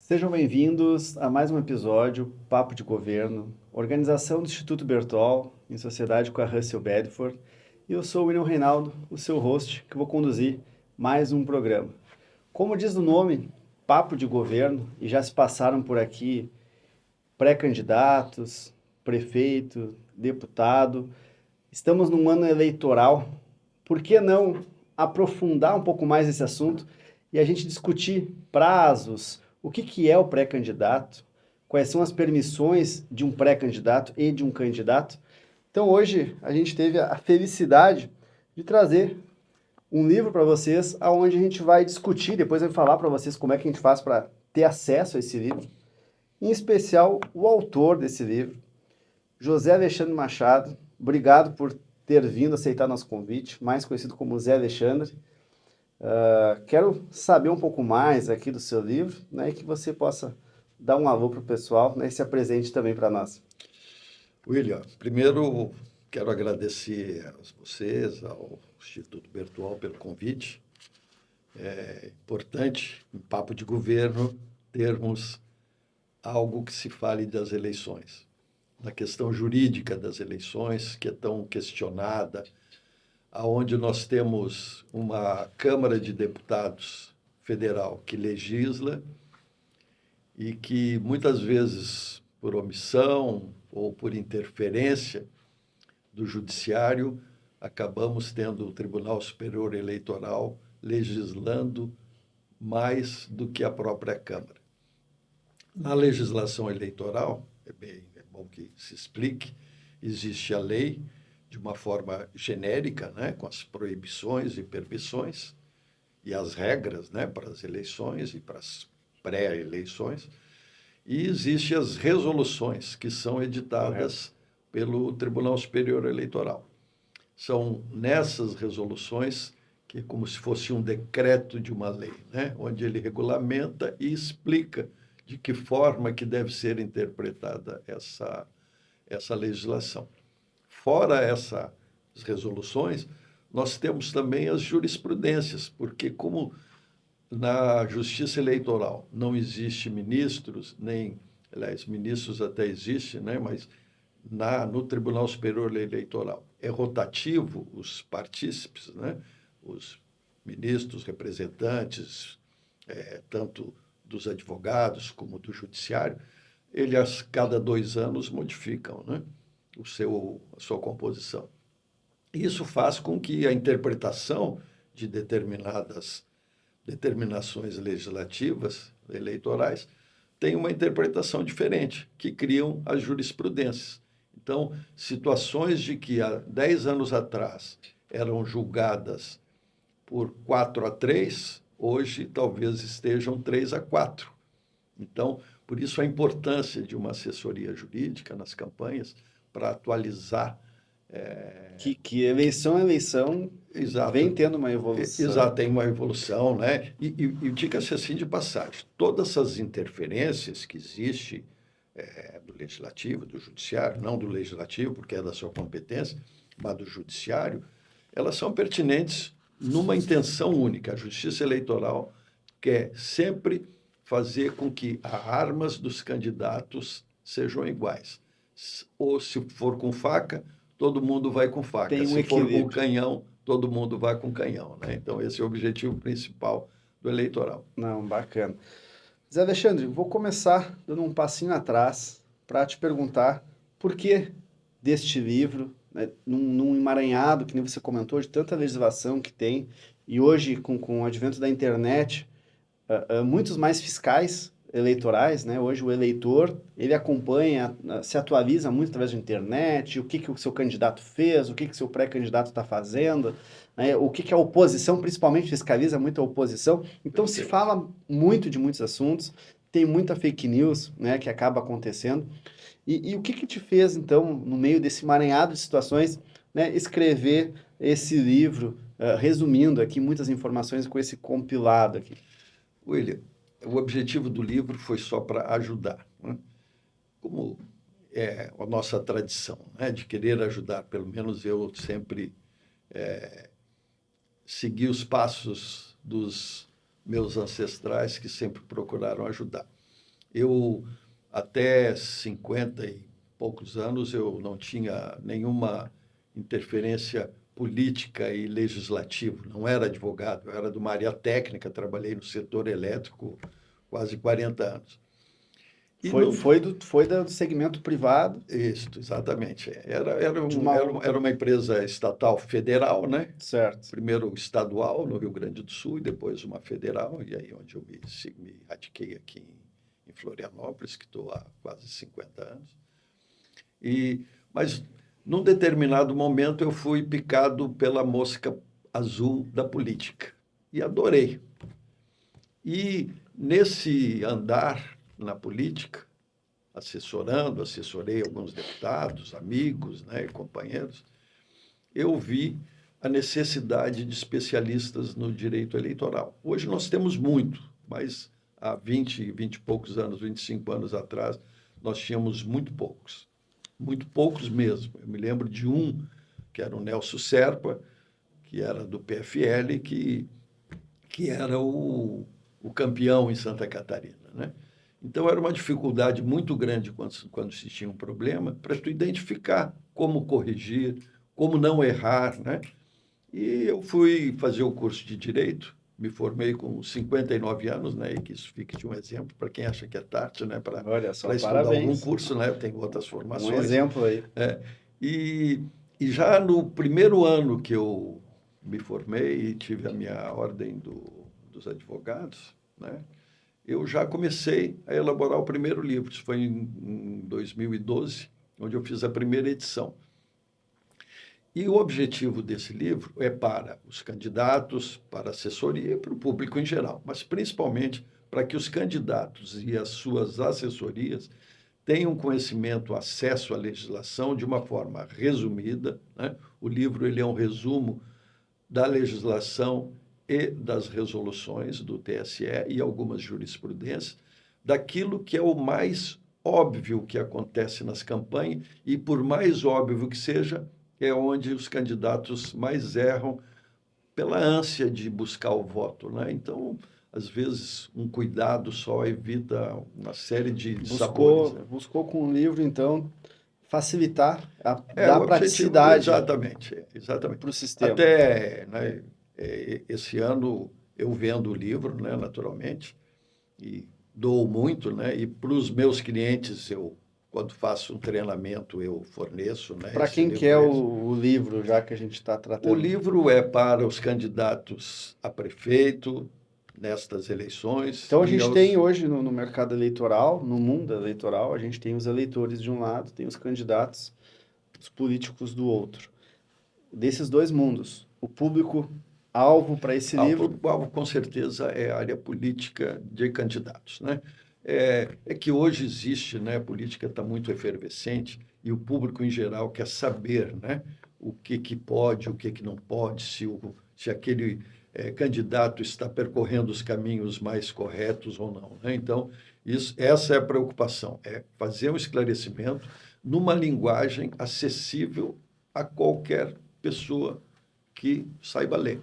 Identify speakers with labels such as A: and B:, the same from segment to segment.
A: Sejam bem-vindos a mais um episódio Papo de Governo, organização do Instituto Bertol, em sociedade com a Russell Bedford. E eu sou o William Reinaldo, o seu host, que vou conduzir mais um programa. Como diz o nome, Papo de Governo, e já se passaram por aqui pré-candidatos, prefeito, deputado. Estamos num ano eleitoral. Por que não aprofundar um pouco mais esse assunto e a gente discutir prazos, o que é o pré-candidato, quais são as permissões de um pré-candidato e de um candidato? Então hoje a gente teve a felicidade de trazer um livro para vocês, aonde a gente vai discutir, depois eu vou falar para vocês como é que a gente faz para ter acesso a esse livro, em especial o autor desse livro, José Alexandre Machado. Obrigado por ter vindo aceitar nosso convite, mais conhecido como Zé Alexandre. Quero saber um pouco mais aqui do seu livro, né, e que você possa dar um alô para o pessoal, né, e se apresente também para nós.
B: William, primeiro quero agradecer a vocês, ao Instituto Bertol, pelo convite. É importante, em papo de governo, termos algo que se fale das eleições. Na questão jurídica das eleições, que é tão questionada, aonde nós temos uma Câmara de Deputados federal que legisla e que muitas vezes, por omissão ou por interferência do Judiciário, acabamos tendo o Tribunal Superior Eleitoral legislando mais do que a própria Câmara. Na legislação eleitoral, é bom que se explique, existe a lei de uma forma genérica, né, com as proibições e permissões e as regras, né, para as eleições e para as pré-eleições, e existem as resoluções que são editadas pelo Tribunal Superior Eleitoral. São nessas resoluções que é como se fosse um decreto de uma lei, né, onde ele regulamenta e explica de que forma que deve ser interpretada essa legislação. Fora essas resoluções, nós temos também as jurisprudências, porque como na Justiça Eleitoral não existe ministros, nem, aliás, ministros até existem, né, mas no Tribunal Superior Eleitoral é rotativo os partícipes, né, os ministros, representantes, tanto dos advogados como do judiciário, eles, cada 2 anos, modificam, né, a sua composição. Isso faz com que a interpretação de determinações legislativas, eleitorais, tenha uma interpretação diferente, que criam as jurisprudências. Então, situações de que há 10 anos atrás eram julgadas por 4-3, hoje talvez estejam 3-4. Então, por isso a importância de uma assessoria jurídica nas campanhas para atualizar.
A: Que eleição a eleição vem
B: Exato,
A: tendo uma evolução.
B: exato, tem uma evolução, né? E diga-se assim de passagem, todas essas interferências que existem do legislativo, do judiciário, não do legislativo, porque é da sua competência, mas do judiciário, elas são pertinentes numa intenção única. A Justiça Eleitoral quer sempre fazer com que as armas dos candidatos sejam iguais. Ou se for com faca, todo mundo vai com faca.
A: Tem um
B: Se for com
A: equilíbrio.
B: canhão, todo mundo vai com canhão, né? Então, esse é o objetivo principal do eleitoral.
A: Não, bacana. Zé Alexandre, vou começar dando um passinho atrás para te perguntar por que deste livro, né, num emaranhado, que nem você comentou, de tanta legislação que tem, e hoje, com o advento da internet, muitos mais fiscais eleitorais, né? Hoje o eleitor, ele acompanha, se atualiza muito através da internet, o que o seu candidato fez, o que o seu pré-candidato está fazendo, né? O que a oposição, principalmente, fiscaliza muito a oposição. Então se fala muito de muitos assuntos, tem muita fake news, né, que acaba acontecendo. E o que te fez, então, no meio desse emaranhado de situações, né, escrever esse livro, resumindo aqui muitas informações com esse compilado aqui?
B: William, o objetivo do livro foi só para ajudar, né? Como é a nossa tradição, né, de querer ajudar, pelo menos eu sempre segui os passos dos meus ancestrais que sempre procuraram ajudar. Eu, até 50 e poucos anos, eu não tinha nenhuma interferência política e legislativa. Não era advogado, eu era de uma área técnica, trabalhei no setor elétrico quase 40 anos. E
A: Foi,
B: não,
A: foi do segmento privado
B: isso, exatamente.
A: de uma
B: Era
A: outra.
B: uma empresa estatal federal, né?
A: Certo.
B: Primeiro estadual no Rio Grande do Sul e depois uma federal, e aí onde eu me radiquei aqui em Florianópolis, que estou há quase 50 anos. Mas num determinado momento eu fui picado pela mosca azul da política e adorei. E nesse andar na política, assessorei alguns deputados, amigos, né, e companheiros, eu vi a necessidade de especialistas no direito eleitoral. Hoje nós temos muito, mas há 20 e poucos anos, 25 anos atrás, nós tínhamos muito poucos mesmo. Eu me lembro de um, que era o Nelson Serpa, que era do PFL, que era o campeão em Santa Catarina, né? Então, era uma dificuldade muito grande quando se tinha um problema, para tu identificar como corrigir, como não errar, né? E eu fui fazer o curso de Direito, me formei com 59 anos, né? E que isso fique de um exemplo para quem acha que é tarde, né?
A: Olha só,
B: Para estudar algum
A: parabéns.
B: curso, né? Eu tenho outras
A: Um
B: formações.
A: exemplo aí.
B: É, e, e já no primeiro ano que eu me formei e tive a minha ordem dos advogados, né? Eu já comecei a elaborar o primeiro livro. Isso foi em 2012, onde eu fiz a primeira edição. E o objetivo desse livro é para os candidatos, para a assessoria e para o público em geral, mas principalmente para que os candidatos e as suas assessorias tenham conhecimento, acesso à legislação de uma forma resumida, né? O livro ele é um resumo da legislação e das resoluções do TSE e algumas jurisprudências, daquilo que é o mais óbvio que acontece nas campanhas, e por mais óbvio que seja, é onde os candidatos mais erram pela ânsia de buscar o voto, né? Então, às vezes, um cuidado só evita uma série de sabores, né?
A: Buscou com o livro, então, facilitar,
B: O
A: dar
B: objetivo,
A: praticidade
B: exatamente, exatamente.
A: para o sistema.
B: Até, né, esse ano eu vendo o livro, né, naturalmente, e dou muito, né, e para os meus clientes, quando faço um treinamento, eu forneço, né,
A: Para
B: esse
A: quem
B: livro
A: quer
B: a eles.
A: o livro, já que a gente está
B: O
A: tratando?
B: livro é para os candidatos a prefeito nestas eleições
A: Então, a
B: e
A: gente
B: aos...
A: tem hoje no mercado eleitoral, no mundo eleitoral, a gente tem os eleitores de um lado, tem os candidatos, os políticos do outro. Desses dois mundos, o público-alvo para esse
B: O
A: livro.
B: público-alvo, com certeza, é a área política de candidatos, né? É que hoje existe, né? A política está muito efervescente e o público, em geral, quer saber, né? O que pode, o que não pode, se aquele candidato está percorrendo os caminhos mais corretos ou não, né? Então, essa é a preocupação, é fazer um esclarecimento numa linguagem acessível a qualquer pessoa que saiba ler.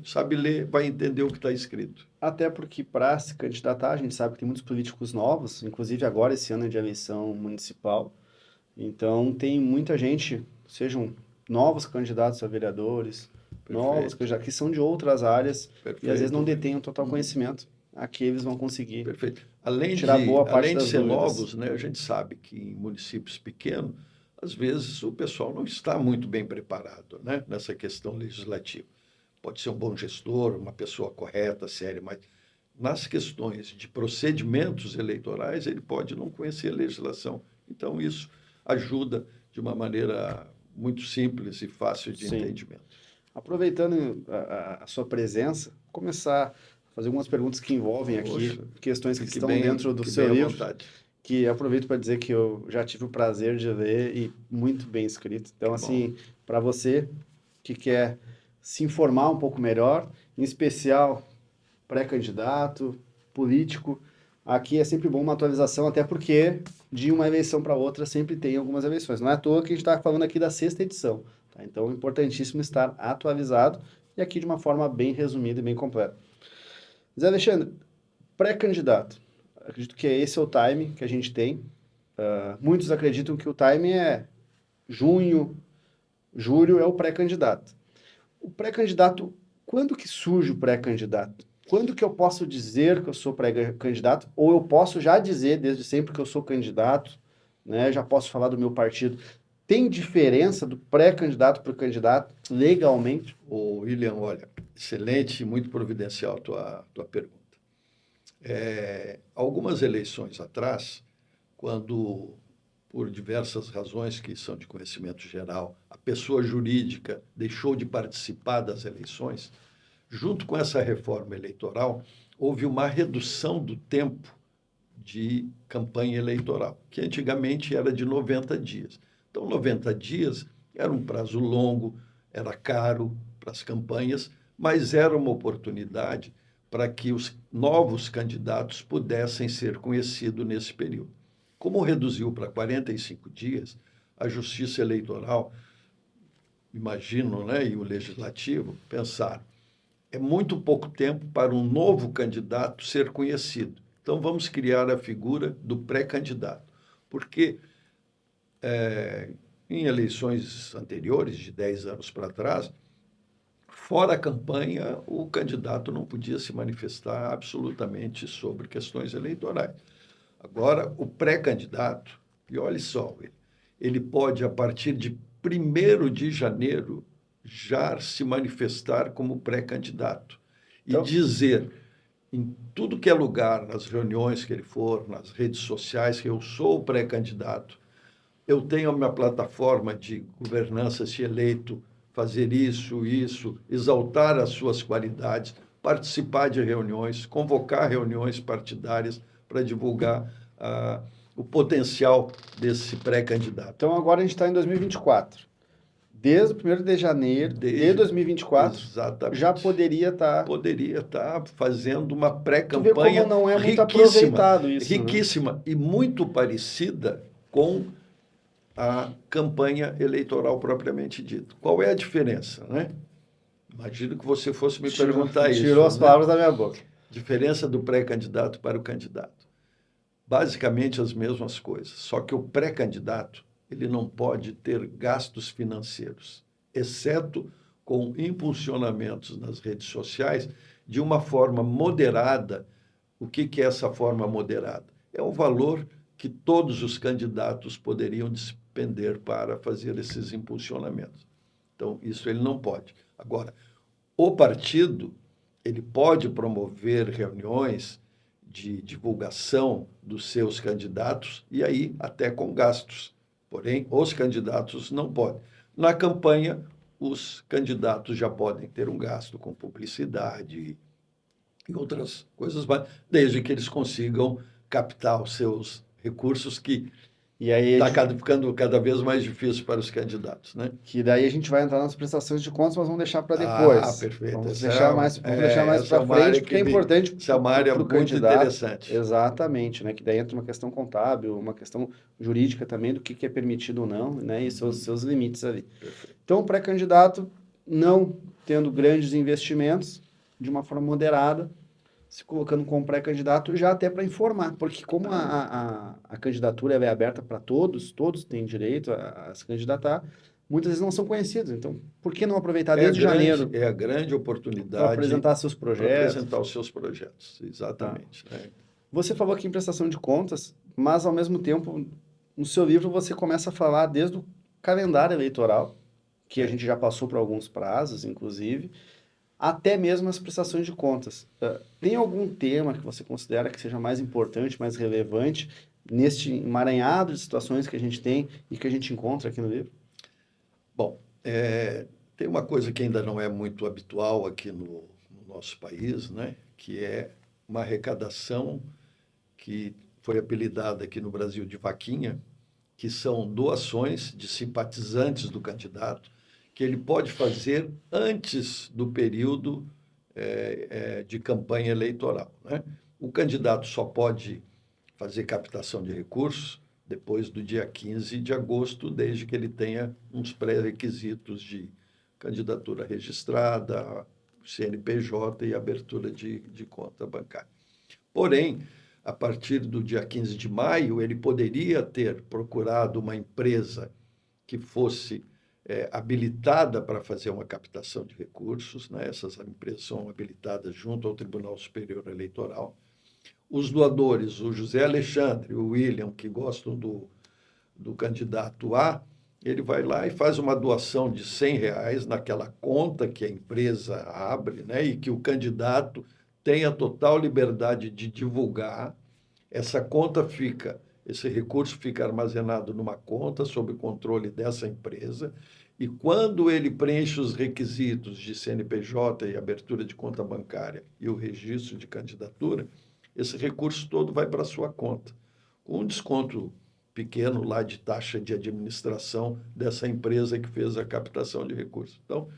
B: Sabe ler, vai entender o que está escrito.
A: Até porque para se candidatar, a gente sabe que tem muitos políticos novos, inclusive agora esse ano é de eleição municipal. Então tem muita gente, sejam novos candidatos a vereadores, novos
B: Perfeito,
A: candidatos que são de outras áreas e às vezes não
B: perfeito,
A: detêm o total conhecimento. Aqui eles vão conseguir
B: perfeito.
A: tirar boa parte
B: Além de
A: das
B: ser
A: dúvidas.
B: novos, né, a gente sabe que em municípios pequenos, às vezes o pessoal não está muito bem preparado, né, nessa questão legislativa. Pode ser um bom gestor, uma pessoa correta, séria, mas nas questões de procedimentos eleitorais, ele pode não conhecer a legislação. Então, isso ajuda de uma maneira muito simples e fácil de
A: Sim.
B: entendimento.
A: Aproveitando a sua presença, vou começar a fazer algumas perguntas que envolvem aqui
B: Poxa,
A: questões que
B: fique
A: estão
B: bem,
A: dentro do
B: fique
A: seu
B: bem à
A: livro,
B: vontade.
A: que aproveito para dizer que eu já tive o prazer de ler e muito bem escrito. Então,
B: Que bom.
A: assim, para você que quer se informar um pouco melhor, em especial pré-candidato, político, aqui é sempre bom uma atualização, até porque de uma eleição para outra sempre tem algumas eleições. Não é à toa que a gente está falando aqui da sexta edição, tá? Então é importantíssimo estar atualizado e aqui de uma forma bem resumida e bem completa. Zé Alexandre, pré-candidato. acredito que esse é o time que a gente tem. Muitos acreditam que o time é junho, julho é o pré-candidato. O pré-candidato, quando que surge o pré-candidato? Quando que eu posso dizer que eu sou pré-candidato? Ou eu posso já dizer desde sempre que eu sou candidato, né? Já posso falar do meu partido. Tem diferença do pré-candidato para o candidato legalmente?
B: Ô, William, olha, excelente e muito providencial tua pergunta. Algumas eleições atrás, quando, por diversas razões que são de conhecimento geral, a pessoa jurídica deixou de participar das eleições, junto com essa reforma eleitoral, houve uma redução do tempo de campanha eleitoral, que antigamente era de 90 dias. Então, 90 dias era um prazo longo, era caro para as campanhas, mas era uma oportunidade para que os novos candidatos pudessem ser conhecidos nesse período. Como reduziu para 45 dias, a Justiça Eleitoral, imagino, né, e o Legislativo pensaram, é muito pouco tempo para um novo candidato ser conhecido. Então, vamos criar a figura do pré-candidato, porque em eleições anteriores, de 10 anos para trás, fora a campanha, o candidato não podia se manifestar absolutamente sobre questões eleitorais. Agora, o pré-candidato, e olhe só, ele pode, a partir de 1º de janeiro, já se manifestar como pré-candidato e
A: Então,
B: dizer em tudo que é lugar, nas reuniões que ele for, nas redes sociais, que eu sou o pré-candidato, eu tenho a minha plataforma de governança, se eleito, fazer isso, exaltar as suas qualidades, participar de reuniões, convocar reuniões partidárias para divulgar o potencial desse pré-candidato.
A: então agora a gente está em 2024. Desde o 1º de janeiro de 2024,
B: exatamente,
A: já poderia estar...
B: Poderia estar fazendo uma
A: Tu vê
B: pré-campanha
A: como não é muito
B: riquíssima,
A: aproveitado isso, né?
B: riquíssima e muito parecida com a campanha eleitoral propriamente dita. Qual é a diferença, né? Imagino que você fosse me perguntar isso.
A: Tirou as palavras da minha boca.
B: Diferença do pré-candidato para o candidato. Basicamente as mesmas coisas, só que o pré-candidato ele não pode ter gastos financeiros, exceto com impulsionamentos nas redes sociais de uma forma moderada. O que é essa forma moderada? É o valor que todos os candidatos poderiam despender para fazer esses impulsionamentos. Então, isso ele não pode. Agora, o partido ele pode promover reuniões de divulgação dos seus candidatos e aí até com gastos. Porém, os candidatos não podem. Na campanha, os candidatos já podem ter um gasto com publicidade e outras coisas, desde que eles consigam captar os seus recursos, que
A: E aí
B: está ficando cada vez mais difícil para os candidatos, né?
A: que daí a gente vai entrar nas prestações de contas, mas vamos deixar para depois.
B: Perfeito.
A: Vamos deixar mais para frente, porque é importante
B: essa é uma área
A: para o
B: muito
A: candidato.
B: interessante.
A: Exatamente, né? Que daí entra uma questão contábil, uma questão jurídica também do que é permitido ou não, né? E seus limites ali.
B: Perfeito.
A: Então, o pré-candidato, não tendo grandes investimentos, de uma forma moderada, se colocando como pré-candidato, já até para informar, porque como a candidatura é aberta para todos, todos têm direito a se candidatar, muitas vezes não são conhecidos. Então, por que não aproveitar desde janeiro
B: É a grande
A: para
B: oportunidade
A: apresentar seus
B: para
A: projetos?
B: apresentar os seus projetos, exatamente.
A: Tá.
B: Né?
A: Você falou aqui em prestação de contas, mas ao mesmo tempo, no seu livro você começa a falar desde o calendário eleitoral, que a gente já passou por alguns prazos, inclusive, até mesmo as prestações de contas. Tem algum tema que você considera que seja mais importante, mais relevante, neste emaranhado de situações que a gente tem e que a gente encontra aqui no livro?
B: Bom, tem uma coisa que ainda não é muito habitual aqui no nosso país, né? Que é uma arrecadação que foi apelidada aqui no Brasil de vaquinha, que são doações de simpatizantes do candidato, que ele pode fazer antes do período de campanha eleitoral. Né? O candidato só pode fazer captação de recursos depois do dia 15 de agosto, desde que ele tenha uns pré-requisitos de candidatura registrada, CNPJ e abertura de conta bancária. Porém, a partir do dia 15 de maio, ele poderia ter procurado uma empresa que fosse habilitada para fazer uma captação de recursos, né? Essas empresas são habilitadas junto ao Tribunal Superior Eleitoral. Os doadores, o José Alexandre e o William, que gostam do candidato A, ele vai lá e faz uma doação de R$ 100 naquela conta que a empresa abre, né? E que o candidato tem a total liberdade de divulgar. Essa conta esse recurso fica armazenado numa conta sob o controle dessa empresa, e quando ele preenche os requisitos de CNPJ e abertura de conta bancária e o registro de candidatura, esse recurso todo vai para a sua conta, com um desconto pequeno lá de taxa de administração dessa empresa que fez a captação de recursos. Então,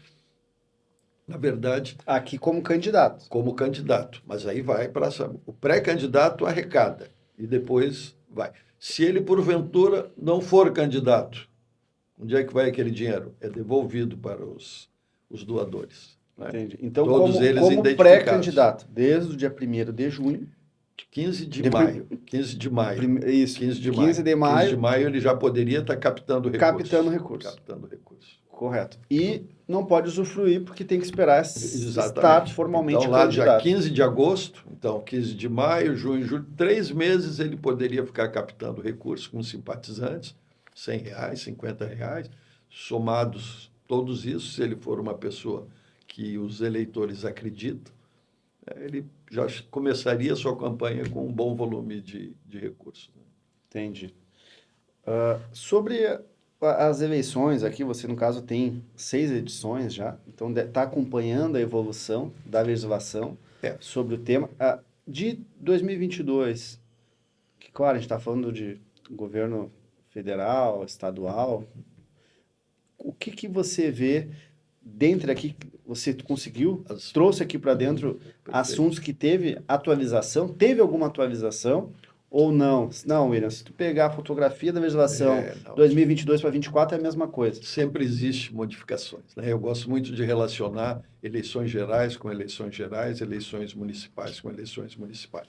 B: na verdade...
A: Aqui como candidato.
B: Como candidato, mas aí vai para... O pré-candidato arrecada e depois vai. Se ele, porventura, não for candidato, onde é que vai aquele dinheiro? É devolvido para os doadores. Né?
A: Entendi. Então,
B: todos eles
A: como
B: identificados.
A: Pré-candidato, desde o dia 1º de junho...
B: 15 de maio. 15 de maio.
A: Isso.
B: 15 de
A: 15 de maio.
B: 15 de maio ele já poderia estar captando recursos. Captando recursos.
A: Correto. E não pode usufruir porque tem que esperar estar formalmente
B: então, lá
A: candidato.
B: dia 15 de agosto, então 15 de maio, junho, julho, 3 meses ele poderia ficar captando recursos com simpatizantes, R$ 100, R$ 50, somados todos isso, se ele for uma pessoa que os eleitores acreditam, ele já começaria a sua campanha com um bom volume de recursos.
A: Entendi. Sobre as eleições, aqui você, no caso, tem 6 edições já, então está acompanhando a evolução da legislação sobre o tema. De 2022, que, claro, a gente está falando de governo federal, estadual, o que você vê dentro aqui, você conseguiu, trouxe aqui para dentro assuntos que teve atualização, teve alguma atualização ou não? Não, William, se tu pegar a fotografia da legislação 2022 para 2024 é a mesma coisa.
B: Sempre existe modificações, né? Eu gosto muito de relacionar eleições gerais com eleições gerais, eleições municipais com eleições municipais.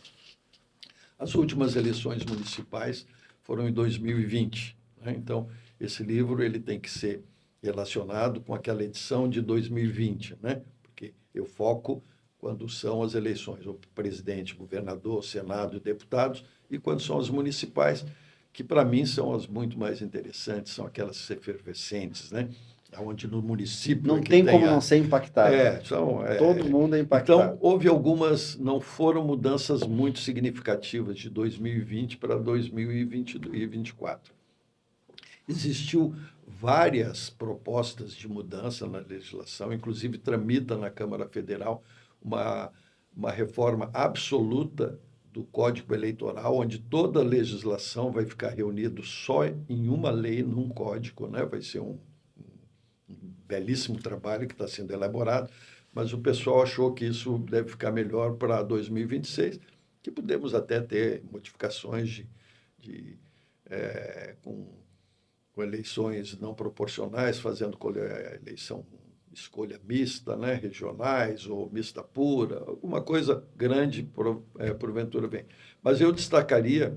B: As últimas eleições municipais foram em 2020, né? Então, esse livro ele tem que ser relacionado com aquela edição de 2020, né? Porque eu foco quando são as eleições, o presidente, governador, senado e deputados, e quando são as municipais, que para mim são as muito mais interessantes, são aquelas efervescentes, né? Onde no município...
A: Não tem como não ser impactado. Todo mundo é impactado.
B: Então, houve algumas, não foram mudanças muito significativas de 2020 para 2024. Existiu várias propostas de mudança na legislação, inclusive tramita na Câmara Federal uma reforma absoluta do Código Eleitoral, onde toda a legislação vai ficar reunida só em uma lei, num código, né? Vai ser um belíssimo trabalho que está sendo elaborado, mas o pessoal achou que isso deve ficar melhor para 2026, que podemos até ter modificações com eleições não proporcionais, fazendo eleição, escolha mista, né, regionais ou mista pura, alguma coisa grande porventura vem. Mas eu destacaria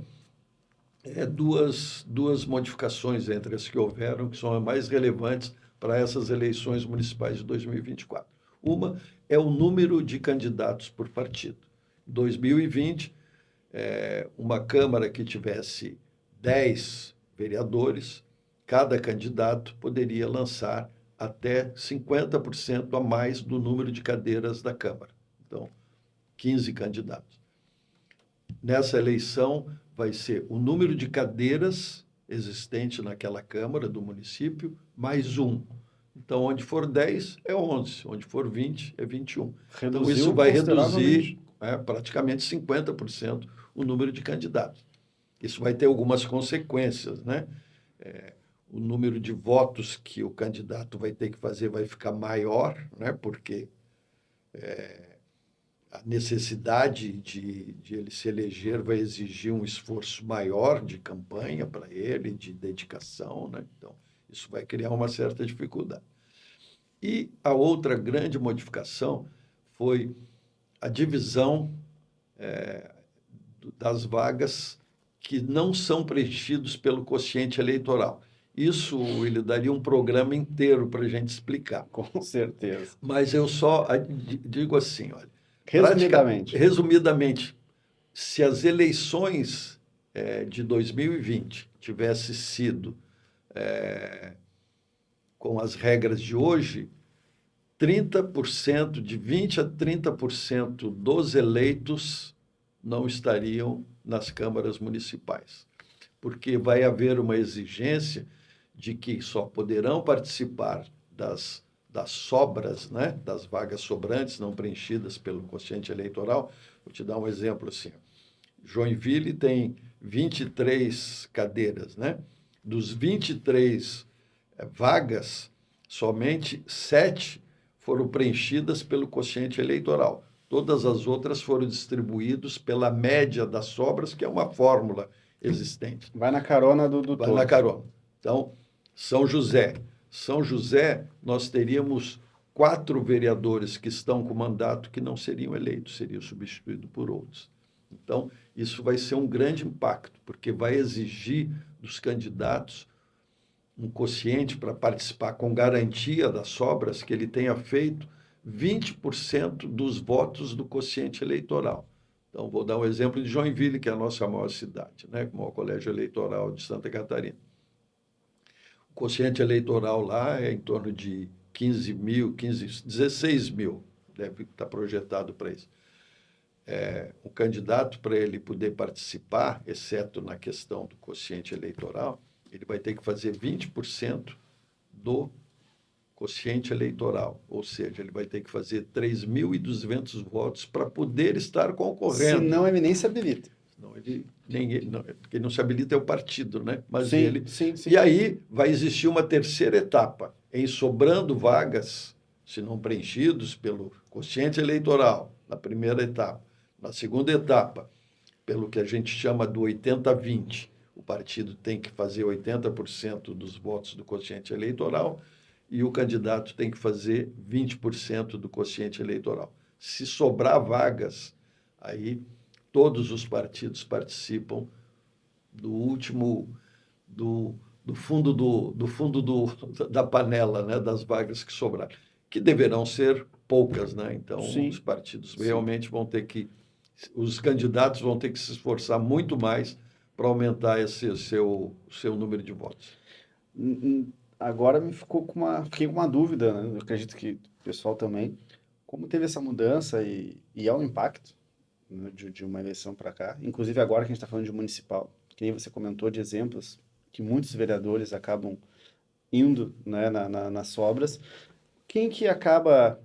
B: duas modificações entre as que houveram, que são as mais relevantes para essas eleições municipais de 2024. Uma é o número de candidatos por partido. Em 2020, uma Câmara que tivesse 10 vereadores, cada candidato poderia lançar até 50% a mais do número de cadeiras da Câmara. Então, 15 candidatos. Nessa eleição, vai ser o número de cadeiras existente naquela Câmara do município, mais 1. Então, onde for 10, é 11. Onde for 20, é 21. Então, isso vai reduzir praticamente 50% o número de candidatos. Isso vai ter algumas consequências, né? O número de votos que o candidato vai ter que fazer vai ficar maior, né? Porque a necessidade de ele se eleger vai exigir um esforço maior de campanha para ele, de dedicação, né? Então, isso vai criar uma certa dificuldade. E a outra grande modificação foi a divisão das vagas que não são preenchidos pelo quociente eleitoral. Isso, ele daria um programa inteiro para a gente explicar.
A: Com certeza.
B: Mas eu só digo assim, olha,
A: Resumidamente.
B: resumidamente, se as eleições de 2020 tivessem sido com as regras de hoje, 30%, de 20% a 30% dos eleitos não estariam nas câmaras municipais, porque vai haver uma exigência de que só poderão participar das sobras, né, das vagas sobrantes não preenchidas pelo quociente eleitoral. Vou te dar um exemplo assim. Joinville tem 23 cadeiras, né? Dos 23 vagas, somente 7 foram preenchidas pelo quociente eleitoral. Todas as outras foram distribuídas pela média das sobras, que é uma fórmula existente.
A: Vai na carona do
B: Vai
A: todo.
B: na carona. Então, São José. São José, nós teríamos 4 vereadores que estão com mandato que não seriam eleitos, seriam substituídos por outros. Então, isso vai ser um grande impacto, porque vai exigir dos candidatos um quociente para participar com garantia das sobras, que ele tenha feito 20% dos votos do quociente eleitoral. Então, vou dar um exemplo de Joinville, que é a nossa maior cidade, né? O maior colégio eleitoral de Santa Catarina. O quociente eleitoral lá é em torno de 16 mil, deve estar projetado para isso. O candidato, para ele poder participar, exceto na questão do quociente eleitoral, ele vai ter que fazer 20% do quociente eleitoral, ou seja, ele vai ter que fazer 3.200 votos para poder estar concorrendo.
A: Senão ele nem se habilita.
B: Quem não se habilita é o partido, né? Mas
A: Sim,
B: ele.
A: sim, sim.
B: E aí vai existir uma terceira etapa, em sobrando vagas, se não preenchidos pelo quociente eleitoral, na primeira etapa. Na segunda etapa, pelo que a gente chama do 80-20, o partido tem que fazer 80% dos votos do quociente eleitoral e o candidato tem que fazer 20% do quociente eleitoral. Se sobrar vagas, aí todos os partidos participam do último, do fundo da panela, né, das vagas que sobraram, que deverão ser poucas, né? Então,
A: Sim.
B: os partidos realmente vão ter que, os candidatos vão ter que se esforçar muito mais para aumentar esse seu número de votos.
A: Agora fiquei com uma dúvida, né? Eu acredito que o pessoal também. Como teve essa mudança e é um impacto, né, de uma eleição para cá, inclusive agora que a gente está falando de municipal, que nem você comentou de exemplos que muitos vereadores acabam indo, né, nas sobras, quem que acaba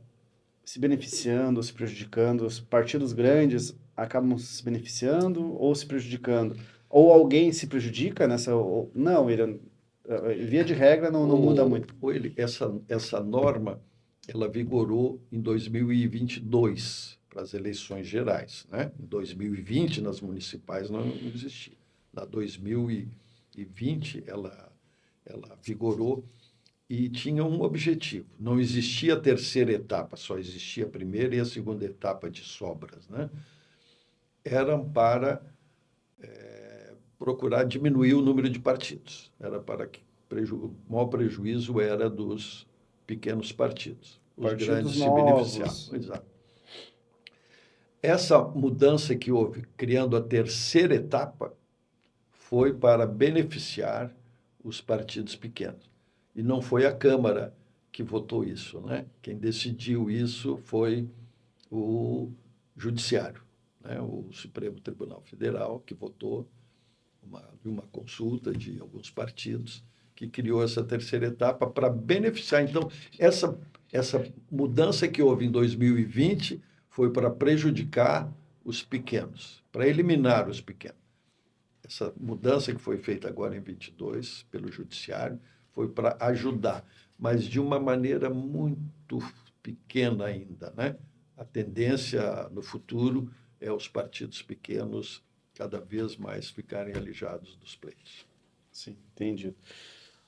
A: se beneficiando, se prejudicando? Os partidos grandes acabam se beneficiando ou se prejudicando? Ou alguém se prejudica nessa? Não, via de regra não muda muito.
B: Essa norma, ela vigorou em 2022 para as eleições gerais, né? Em 2020, nas municipais, não existia. Na 2020, ela vigorou e tinha um objetivo. Não existia a terceira etapa, só existia a primeira e a segunda etapa de sobras, né? Eram para procurar diminuir o número de partidos. Era para que o maior prejuízo era dos pequenos partidos. Os
A: Partidos
B: grandes se
A: novos.
B: beneficiavam. Exato. Essa mudança que houve, criando a terceira etapa, foi para beneficiar os partidos pequenos. E não foi a Câmara que votou isso, né? Quem decidiu isso foi o Judiciário, né? O Supremo Tribunal Federal, que votou uma consulta de alguns partidos, que criou essa terceira etapa para beneficiar. Então, essa mudança que houve em 2020 foi para prejudicar os pequenos, para eliminar os pequenos. Essa mudança que foi feita agora em 22 pelo Judiciário foi para ajudar, mas de uma maneira muito pequena ainda, né? A tendência no futuro é os partidos pequenos cada vez mais ficarem alijados dos pleitos.
A: Sim, entendi.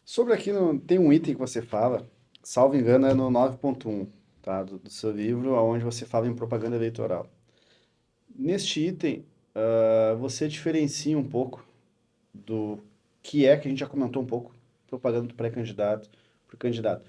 A: Sobre aqui, tem um item que você fala, salvo engano, é no 9.1, tá? Do seu livro, onde você fala em propaganda eleitoral. Neste item, você diferencia um pouco do que a gente já comentou um pouco, propaganda do pré-candidato para o candidato.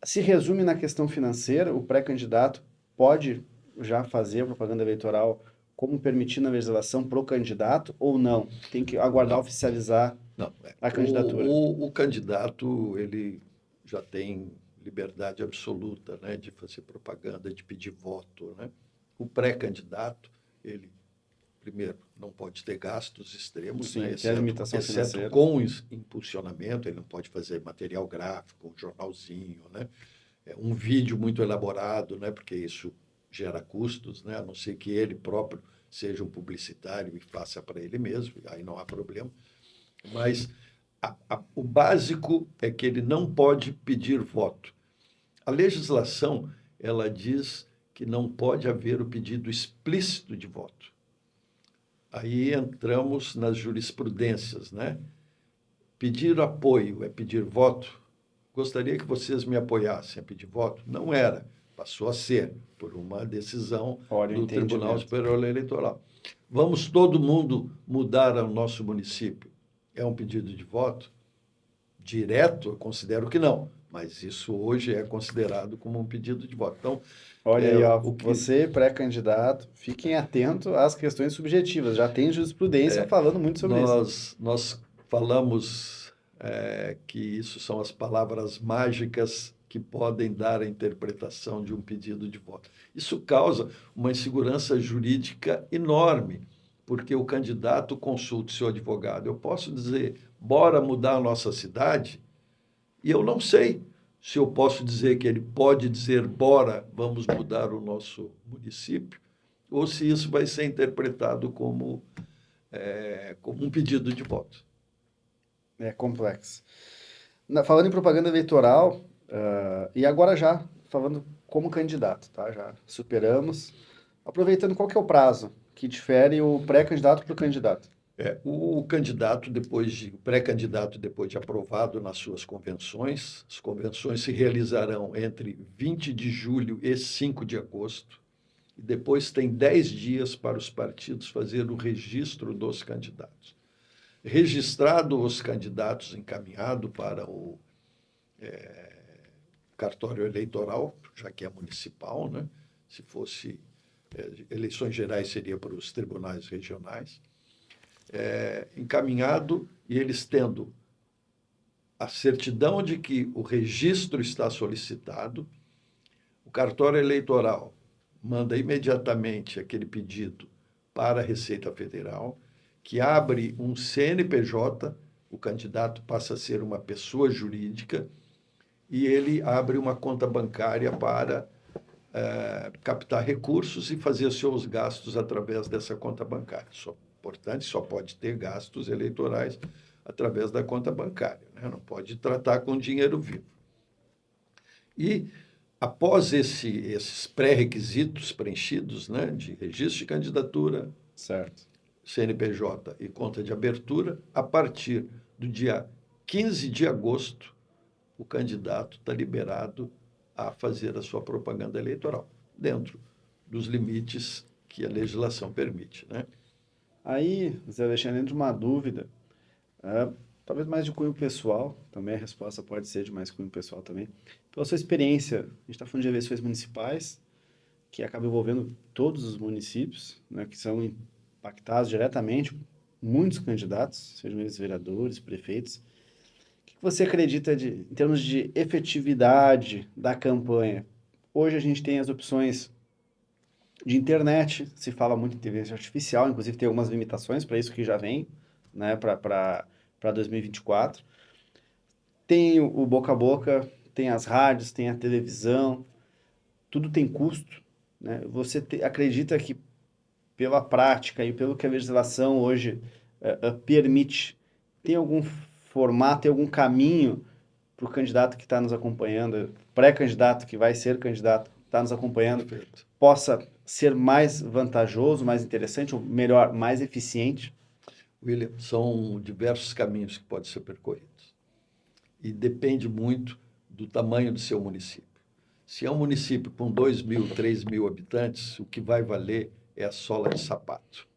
A: Se resume na questão financeira, o pré-candidato pode já fazer a propaganda eleitoral como permitir na legislação para o candidato ou não? Tem que aguardar
B: Não,
A: oficializar
B: não.
A: a candidatura.
B: O candidato, ele já tem liberdade absoluta, né, de fazer propaganda, de pedir voto, né? O pré-candidato, ele, primeiro, não pode ter gastos extremos, né,
A: Sim, tem a limitação
B: exceto
A: financeira.
B: com impulsionamento, ele não pode fazer material gráfico, um jornalzinho, né? Um vídeo muito elaborado, né, porque isso gera custos, né, a não ser que ele próprio seja um publicitário e faça para ele mesmo, aí não há problema. Mas o básico é que ele não pode pedir voto. A legislação, ela diz que não pode haver o pedido explícito de voto. Aí entramos nas jurisprudências, né? Pedir apoio é pedir voto? Gostaria que vocês me apoiassem a pedir voto? Não era, passou a ser, por uma decisão
A: Olha o
B: do Tribunal
A: entendimento.
B: Superior Eleitoral. Vamos todo mundo mudar o nosso município? É um pedido de voto? Direto, eu considero que não, mas isso hoje é considerado como um pedido de voto. Então,
A: Olha aí, ó,
B: o que
A: você, pré-candidato, fiquem atentos às questões subjetivas. Já tem jurisprudência falando muito sobre isso.
B: nós falamos que isso são as palavras mágicas que podem dar a interpretação de um pedido de voto. Isso causa uma insegurança jurídica enorme, porque o candidato consulta o seu advogado. Eu posso dizer, bora mudar a nossa cidade? E eu não sei se eu posso dizer que ele pode dizer, bora, vamos mudar o nosso município, ou se isso vai ser interpretado como um pedido de voto.
A: É complexo. Falando em propaganda eleitoral, e agora já falando como candidato, tá? Já superamos. Aproveitando, qual que é o prazo que difere o pré-candidato para o candidato?
B: O pré-candidato, depois de aprovado nas suas convenções, as convenções se realizarão entre 20 de julho e 5 de agosto, e depois tem 10 dias para os partidos fazerem o registro dos candidatos. Registrado os candidatos, encaminhado para o cartório eleitoral, já que é municipal, né? Se fosse eleições gerais, seria para os tribunais regionais. Encaminhado e eles tendo a certidão de que o registro está solicitado, o cartório eleitoral manda imediatamente aquele pedido para a Receita Federal, que abre um CNPJ, o candidato passa a ser uma pessoa jurídica e ele abre uma conta bancária para captar recursos e fazer seus gastos através dessa conta bancária. Portanto, só pode ter gastos eleitorais através da conta bancária, né? Não pode tratar com dinheiro vivo. E, após esses pré-requisitos preenchidos, né, de registro de candidatura,
A: Certo.
B: CNPJ e conta de abertura, a partir do dia 15 de agosto, o candidato está liberado a fazer a sua propaganda eleitoral, dentro dos limites que a legislação permite, né?
A: Aí, Zé Alexandre, entra uma dúvida, talvez mais de cunho pessoal, também a resposta pode ser de mais cunho pessoal também. Pela sua experiência, a gente está falando de eleições municipais, que acaba envolvendo todos os municípios, né, que são impactados diretamente, muitos candidatos, sejam eles vereadores, prefeitos. O que você acredita em termos de efetividade da campanha? Hoje a gente tem as opções de internet, se fala muito em inteligência artificial, inclusive tem algumas limitações para isso que já vem, né, para 2024. Tem o boca a boca, tem as rádios, tem a televisão, tudo tem custo, né? Você acredita que pela prática e pelo que a legislação hoje permite, tem algum formato, tem algum caminho para o candidato que está nos acompanhando, pré-candidato que vai ser candidato, está nos acompanhando,
B: Perfeito.
A: possa ser mais vantajoso, mais interessante, ou melhor, mais eficiente?
B: William, são diversos caminhos que podem ser percorridos. E depende muito do tamanho do seu município. Se é um município com 2.000, 3.000 habitantes, o que vai valer é a sola de sapato.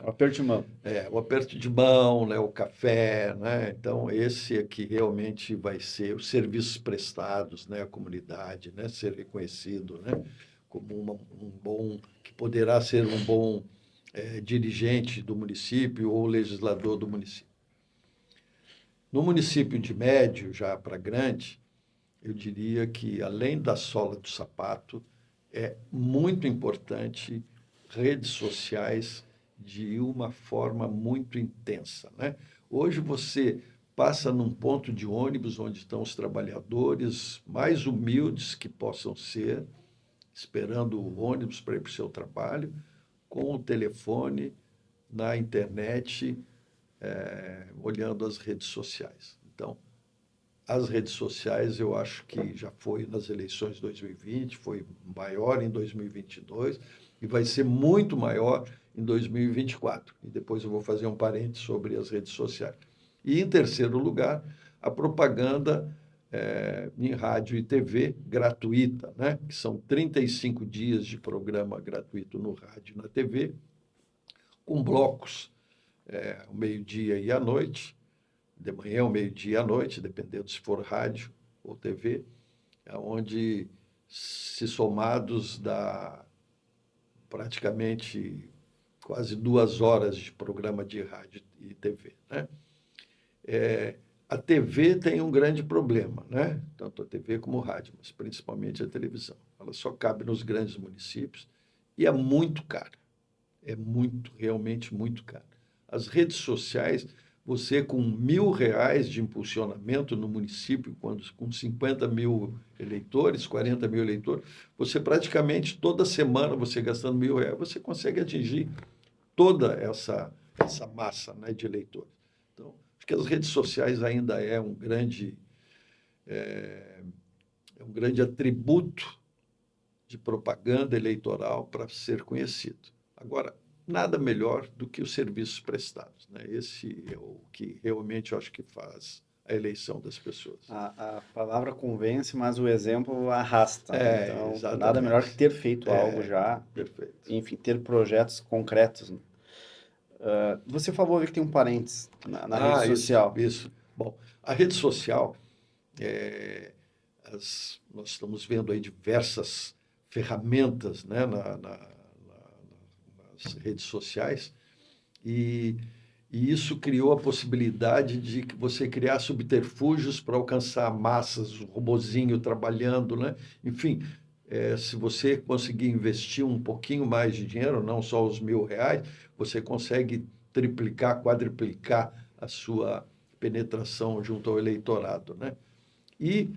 A: O aperto de mão.
B: O aperto de mão, né, o café, né? Então, esse aqui realmente vai ser os serviços prestados, né, à comunidade, né, ser reconhecido, né, como um bom, que poderá ser um bom dirigente do município ou legislador do município. No município de médio, já para grande, eu diria que, além da sola do sapato, é muito importante redes sociais de uma forma muito intensa, né? Hoje você passa num ponto de ônibus onde estão os trabalhadores mais humildes que possam ser, esperando o ônibus para ir para o seu trabalho, com o telefone, na internet, olhando as redes sociais. Então, as redes sociais, eu acho que já foi nas eleições de 2020, foi maior em 2022 e vai ser muito maior em 2024. E depois eu vou fazer um parênteses sobre as redes sociais. E, em terceiro lugar, a propaganda em rádio e TV gratuita, né? Que são 35 dias de programa gratuito no rádio e na TV, com blocos, ao meio-dia e à noite, de manhã ao meio-dia e à noite, dependendo se for rádio ou TV, onde, se somados, dá praticamente quase 2 horas de programa de rádio e TV, né? A TV tem um grande problema, né? Tanto a TV como o rádio, mas principalmente a televisão. Ela só cabe nos grandes municípios e é muito cara. É muito, realmente muito caro. As redes sociais, você com R$ 1.000 de impulsionamento no município, com 50 mil eleitores, 40 mil eleitores, você praticamente toda semana, você gastando R$ 1.000, você consegue atingir toda essa massa, né, de eleitores. Então, acho que as redes sociais ainda é um grande atributo de propaganda eleitoral para ser conhecido. Agora, nada melhor do que os serviços prestados, né? Esse é o que realmente eu acho que faz a eleição das pessoas.
A: A palavra convence, mas o exemplo arrasta, né? Então,
B: Exatamente.
A: nada melhor que ter feito algo já,
B: Perfeito.
A: enfim, ter projetos concretos, né? Você falou que tem um parênteses na rede social.
B: Isso. Bom, a rede social, nós estamos vendo aí diversas ferramentas, né, nas redes sociais, e isso criou a possibilidade de que você criar subterfúgios para alcançar massas, o robozinho trabalhando, né? Enfim, se você conseguir investir um pouquinho mais de dinheiro, não só os R$ 1.000, você consegue triplicar, quadriplicar a sua penetração junto ao eleitorado, né? E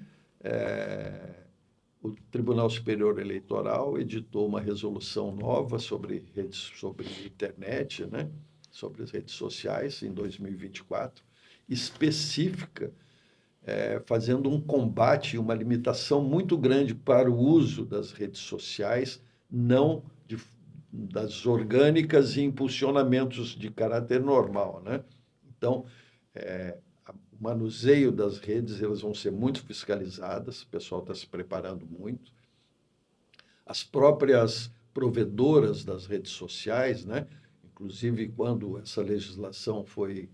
B: o Tribunal Superior Eleitoral editou uma resolução nova sobre internet, né? Sobre as redes sociais, em 2024, específica, fazendo um combate, uma limitação muito grande para o uso das redes sociais, não das orgânicas e impulsionamentos de caráter normal, né? Então, o manuseio das redes, elas vão ser muito fiscalizadas, o pessoal está se preparando muito. As próprias provedoras das redes sociais, né? Inclusive, quando essa legislação foi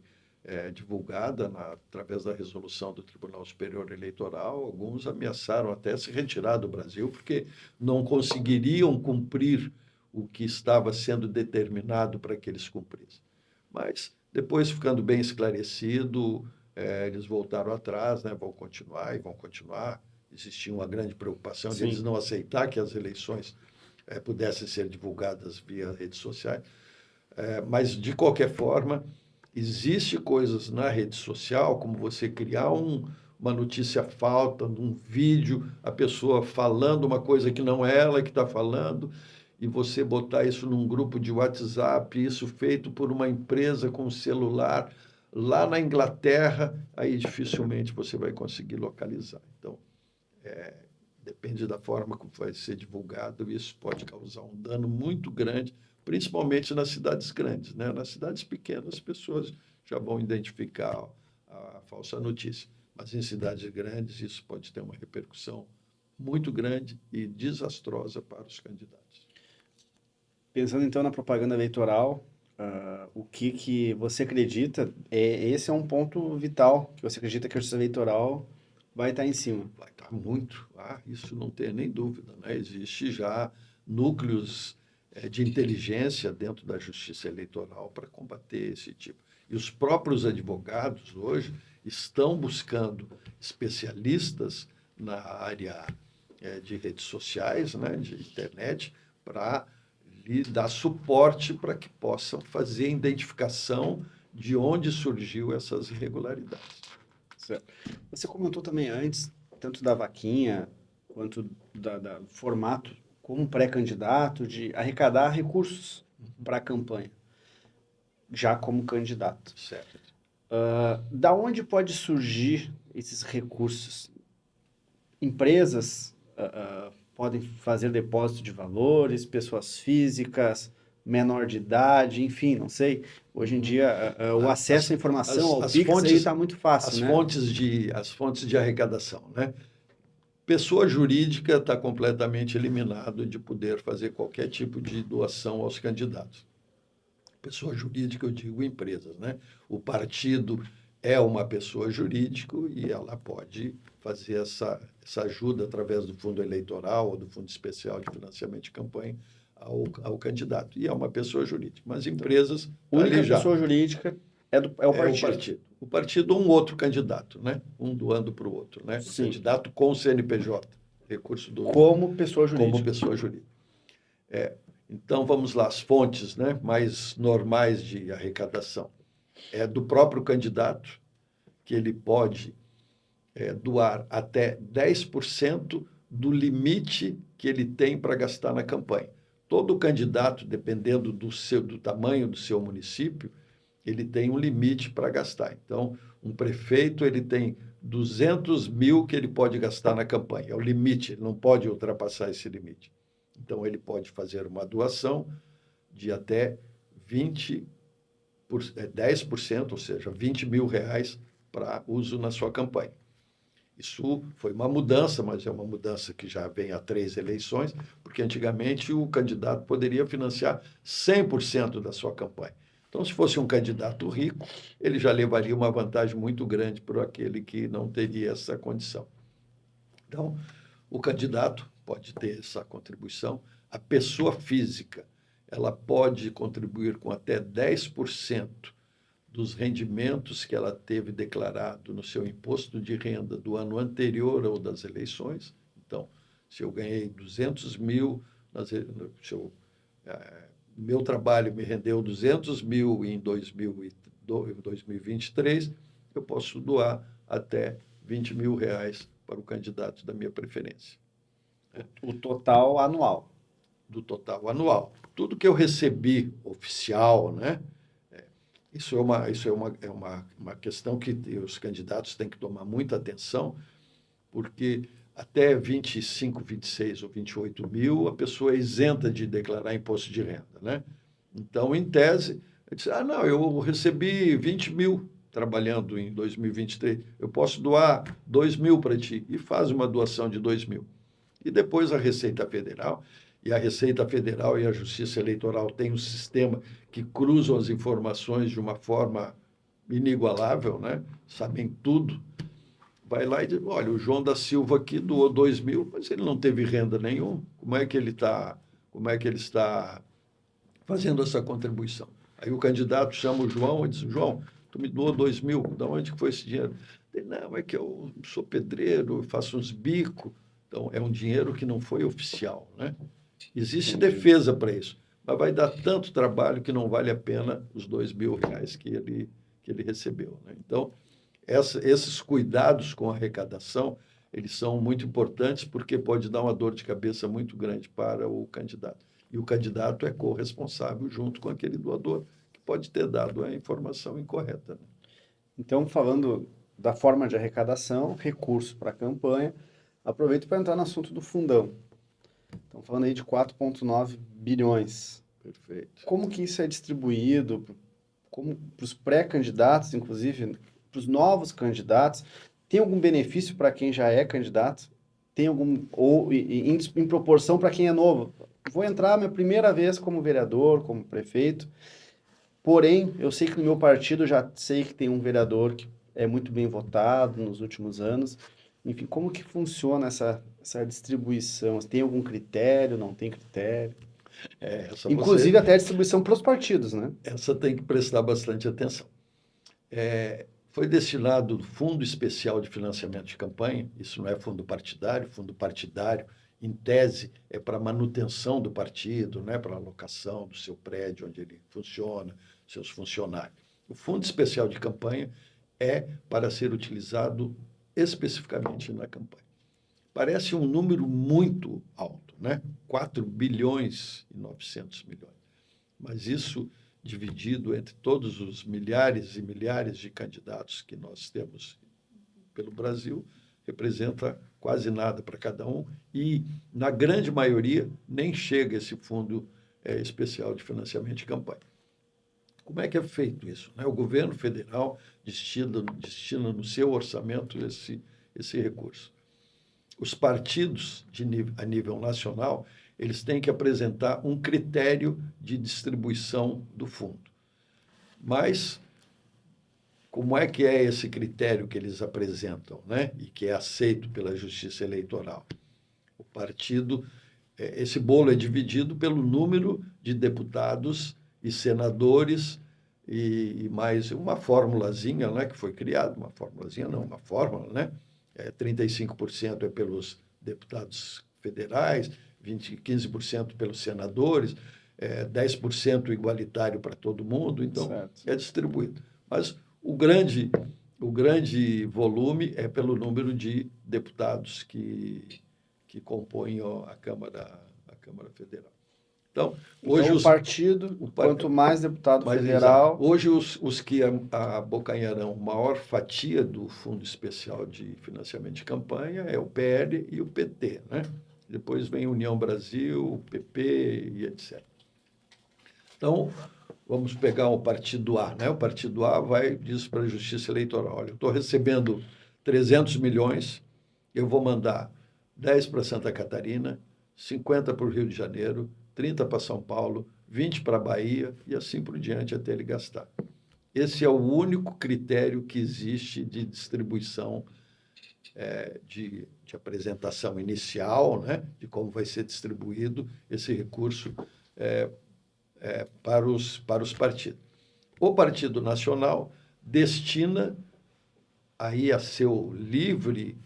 B: divulgada através da resolução do Tribunal Superior Eleitoral, alguns ameaçaram até se retirar do Brasil, porque não conseguiriam cumprir o que estava sendo determinado para que eles cumprissem. Mas, depois, ficando bem esclarecido, eles voltaram atrás, né? Vão continuar e vão continuar. Existia uma grande preocupação de eles não aceitar que as eleições pudessem ser divulgadas via redes sociais. Mas, de qualquer forma, existe coisas na rede social, como você criar uma notícia falsa, um vídeo, a pessoa falando uma coisa que não é ela que está falando, e você botar isso num grupo de WhatsApp, isso feito por uma empresa com celular lá na Inglaterra, aí dificilmente você vai conseguir localizar. Então, depende da forma como vai ser divulgado, isso pode causar um dano muito grande, principalmente nas cidades grandes, né? Nas cidades pequenas, as pessoas já vão identificar a falsa notícia, mas em cidades grandes isso pode ter uma repercussão muito grande e desastrosa para os candidatos.
A: Pensando então na propaganda eleitoral, o que você acredita, esse é um ponto vital, que você acredita que a justiça eleitoral vai estar em cima.
B: Vai estar muito. Isso não tem nem dúvida, né? Existe já núcleos de inteligência dentro da justiça eleitoral para combater esse tipo. E os próprios advogados hoje estão buscando especialistas na área de redes sociais, né, de internet, para lhe dar suporte para que possam fazer a identificação de onde surgiu essas irregularidades.
A: Certo. Você comentou também antes, tanto da vaquinha quanto do formato como pré-candidato, de arrecadar recursos para a campanha, já como candidato.
B: Certo.
A: Da onde pode surgir esses recursos? Empresas podem fazer depósito de valores, pessoas físicas, menor de idade, enfim, não sei. Hoje em dia, o acesso à informação, ao Pix, está muito fácil, né?
B: As fontes de arrecadação, né? Pessoa jurídica está completamente eliminado de poder fazer qualquer tipo de doação aos candidatos. Pessoa jurídica, eu digo empresas, né? O partido é uma pessoa jurídica e ela pode fazer essa ajuda através do fundo eleitoral ou do fundo especial de financiamento de campanha ao candidato. E é uma pessoa jurídica. Mas empresas...
A: A única pessoa jurídica é o partido.
B: O partido, um outro candidato, né? Um doando para o outro, né?
A: Sim.
B: Candidato com CNPJ, recurso do...
A: Como pessoa jurídica.
B: Como pessoa jurídica. Então, vamos lá, as fontes, né, mais normais de arrecadação. É do próprio candidato, que ele pode doar até 10% do limite que ele tem para gastar na campanha. Todo candidato, dependendo do tamanho do seu município, ele tem um limite para gastar. Então, um prefeito ele tem 200 mil que ele pode gastar na campanha. É o limite, ele não pode ultrapassar esse limite. Então, ele pode fazer uma doação de até 10%, ou seja, 20 mil reais para uso na sua campanha. Isso foi uma mudança, mas é uma mudança que já vem há 3 eleições, porque antigamente o candidato poderia financiar 100% da sua campanha. Então, se fosse um candidato rico, ele já levaria uma vantagem muito grande para aquele que não teria essa condição. Então, o candidato pode ter essa contribuição. A pessoa física, ela pode contribuir com até 10% dos rendimentos que ela teve declarado no seu imposto de renda do ano anterior ou das eleições. Então, se eu ganhei 200 mil, meu trabalho me rendeu 200 mil em 2023, eu posso doar até 20 mil reais para o candidato da minha preferência.
A: O total anual.
B: Do total anual. Tudo que eu recebi oficial, né? Isso é uma questão que os candidatos têm que tomar muita atenção, porque até 25, 26 ou 28 mil, a pessoa é isenta de declarar imposto de renda, né? Então, em tese, eu disse, não, eu recebi 20 mil trabalhando em 2023, eu posso doar 2 mil para ti, e faz uma doação de 2 mil. E depois a Receita Federal, e a Receita Federal e a Justiça Eleitoral têm um sistema que cruzam as informações de uma forma inigualável, né? Sabem tudo. Vai lá e diz, olha, o João da Silva aqui doou 2 mil, mas ele não teve renda nenhuma. Como é que ele está fazendo essa contribuição? Aí o candidato chama o João e diz, João, tu me doou 2 mil, de onde que foi esse dinheiro? Ele, não, é que eu sou pedreiro, eu faço uns bicos. Então, é um dinheiro que não foi oficial, né? Existe defesa para isso, mas vai dar tanto trabalho que não vale a pena os 2 mil reais que ele recebeu, né? Então, esses cuidados com a arrecadação, eles são muito importantes porque pode dar uma dor de cabeça muito grande para o candidato. E o candidato é corresponsável junto com aquele doador que pode ter dado a informação incorreta, né?
A: Então, falando da forma de arrecadação, recurso para a campanha, aproveito para entrar no assunto do fundão. Estamos falando aí de 4,9 bilhões.
B: Perfeito.
A: Como que isso é distribuído? Como para os pré-candidatos, inclusive, para os novos candidatos? Tem algum benefício para quem já é candidato? Tem algum, ou em proporção para quem é novo? Vou entrar minha primeira vez como vereador, como prefeito. Porém, eu sei que no meu partido já sei que tem um vereador que é muito bem votado nos últimos anos. Enfim, como que funciona essa distribuição? Tem algum critério? Não tem critério?
B: Essa
A: Inclusive até a distribuição para os partidos, né?
B: essa tem que prestar bastante atenção. Foi destinado Fundo Especial de Financiamento de Campanha, isso não é fundo partidário, em tese, é para manutenção do partido, né, para alocação do seu prédio onde ele funciona, seus funcionários. O Fundo Especial de Campanha é para ser utilizado especificamente na campanha. Parece um número muito alto, né? 4 bilhões e 900 milhões. Mas isso dividido entre todos os milhares e milhares de candidatos que nós temos pelo Brasil, representa quase nada para cada um e, na grande maioria, nem chega esse fundo especial de financiamento de campanha. Como é que é feito isso, né? O governo federal destina no seu orçamento esse recurso. Os partidos a nível nacional, eles têm que apresentar um critério de distribuição do fundo. Mas como é que é esse critério que eles apresentam, né? E que é aceito pela Justiça Eleitoral? O partido, esse bolo é dividido pelo número de deputados e senadores e mais uma formulazinha, né, que foi criada, uma formulazinha não, uma fórmula, né? 35% é pelos deputados federais, 15% pelos senadores, 10% igualitário para todo mundo, então
A: Certo.
B: é distribuído. Mas o grande volume é pelo número de deputados que compõem a Câmara Federal. Então, hoje
A: Então, quanto mais deputado federal...
B: Hoje, os que abocanharão maior fatia do Fundo Especial de Financiamento de Campanha é o PL e o PT, né? Depois vem União Brasil, PP e etc. Então, vamos pegar o partido A, né? O partido A diz para a Justiça Eleitoral, olha, eu estou recebendo 300 milhões, eu vou mandar 10 para Santa Catarina, 50 para o Rio de Janeiro, 30 para São Paulo, 20 para a Bahia e assim por diante até ele gastar. Esse é o único critério que existe de distribuição, de apresentação inicial, né? De como vai ser distribuído esse recurso para os partidos. O Partido Nacional destina aí a seu livre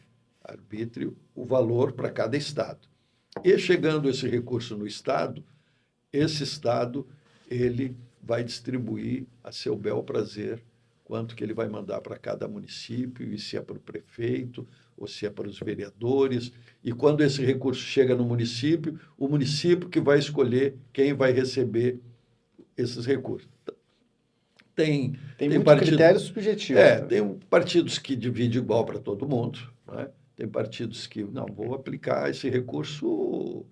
B: arbítrio o valor para cada estado. E chegando esse recurso no estado, esse estado ele vai distribuir a seu bel prazer quanto que ele vai mandar para cada município, e se é para o prefeito, ou se é para os vereadores. E quando esse recurso chega no município, o município que vai escolher quem vai receber esses recursos.
A: Tem muito critério subjetivo.
B: Tem partidos que dividem igual para todo mundo, né? Tem partidos que, não, vou aplicar esse recurso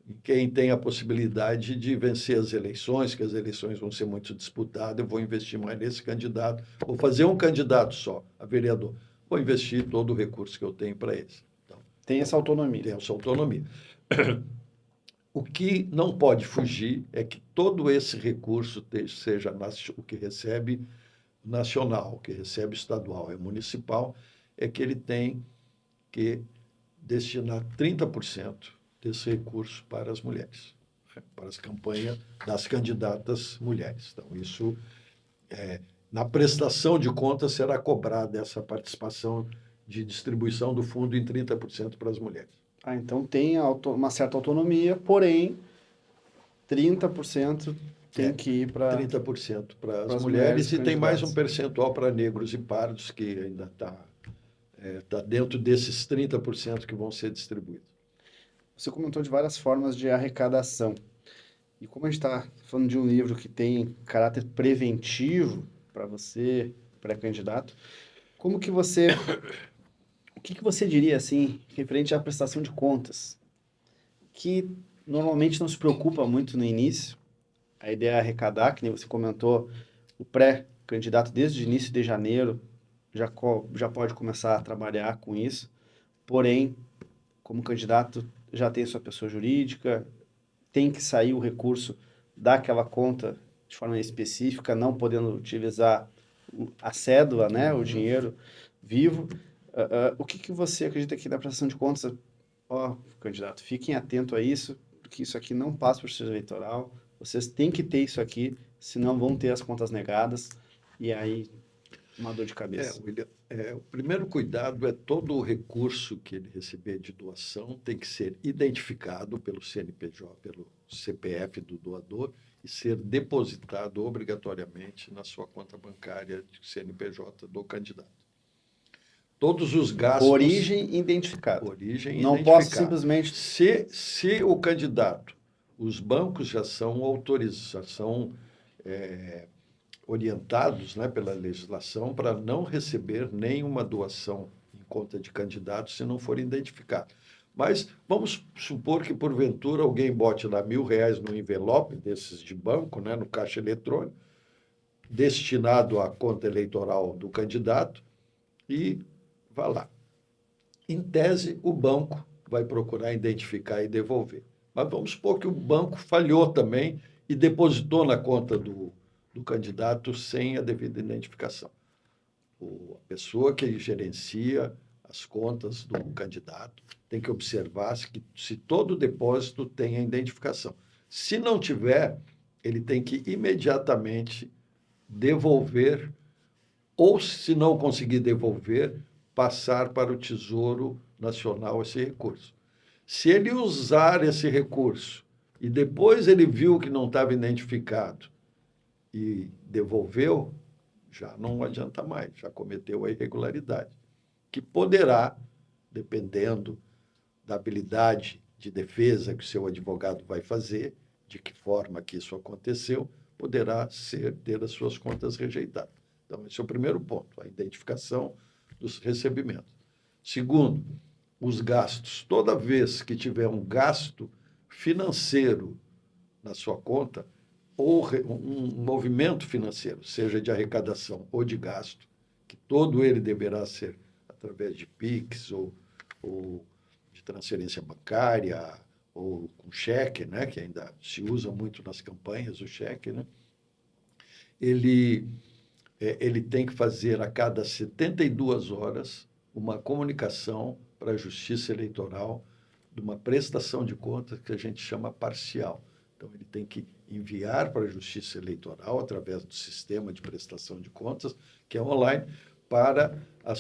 B: em quem tem a possibilidade de vencer as eleições, que as eleições vão ser muito disputadas, eu vou investir mais nesse candidato, vou fazer um candidato só, a vereador, vou investir todo o recurso que eu tenho para esse. Então,
A: tem essa autonomia.
B: Tem essa autonomia. O que não pode fugir é que todo esse recurso seja o que recebe nacional, o que recebe estadual e municipal, é que ele tem que destinar 30% desse recurso para as mulheres, né? Para as campanhas das candidatas mulheres. Então, isso, na prestação de contas, será cobrada essa participação de distribuição do fundo em 30% para as mulheres.
A: Então tem uma certa autonomia, porém 30% tem que ir para...
B: 30% para as mulheres e tem mais um percentual para negros e pardos, que ainda está dentro desses 30% que vão ser distribuídos.
A: Você comentou de várias formas de arrecadação. E como a gente está falando de um livro que tem caráter preventivo para você, pré-candidato, o que você diria, assim, referente à prestação de contas, que normalmente não se preocupa muito no início? A ideia é arrecadar, que nem você comentou, o pré-candidato desde o início de janeiro já pode começar a trabalhar com isso, porém, como candidato, já tem sua pessoa jurídica, tem que sair o recurso daquela conta de forma específica, não podendo utilizar a cédula, né, o dinheiro vivo. O que você acredita que na prestação de contas, ó, candidato, fiquem atentos a isso, porque isso aqui não passa por justiça eleitoral, vocês têm que ter isso aqui, senão vão ter as contas negadas, e aí uma dor de cabeça.
B: William, o primeiro cuidado é todo o recurso que ele receber de doação tem que ser identificado pelo CNPJ, pelo CPF do doador e ser depositado obrigatoriamente na sua conta bancária de CNPJ do candidato. Todos os gastos...
A: Origem identificada.
B: Origem
A: não
B: identificada.
A: Posso simplesmente...
B: Se o candidato, os bancos já são orientados, né, pela legislação para não receber nenhuma doação em conta de candidato se não for identificado. Mas vamos supor que, porventura, alguém bote lá R$1.000 no envelope desses de banco, né, no caixa eletrônico, destinado à conta eleitoral do candidato, e vá lá. Em tese, o banco vai procurar identificar e devolver. Mas vamos supor que o banco falhou também e depositou na conta do candidato sem a devida identificação. A pessoa que gerencia as contas do candidato tem que observar se todo depósito tem a identificação. Se não tiver, ele tem que imediatamente devolver, ou se não conseguir devolver, passar para o Tesouro Nacional esse recurso. Se ele usar esse recurso e depois ele viu que não estava identificado e devolveu, já não adianta mais, já cometeu a irregularidade, que poderá, dependendo da habilidade de defesa que o seu advogado vai fazer, de que forma que isso aconteceu, poderá ter as suas contas rejeitadas. Então, esse é o primeiro ponto, a identificação dos recebimentos. Segundo, os gastos. Toda vez que tiver um gasto financeiro na sua conta, ou um movimento financeiro, seja de arrecadação ou de gasto, que todo ele deverá ser através de PIX ou de transferência bancária ou com cheque, né, que ainda se usa muito nas campanhas, o cheque, né, ele tem que fazer a cada 72 horas uma comunicação para a Justiça Eleitoral de uma prestação de contas que a gente chama parcial. Então, ele tem que enviar para a Justiça Eleitoral, através do sistema de prestação de contas, que é online, para a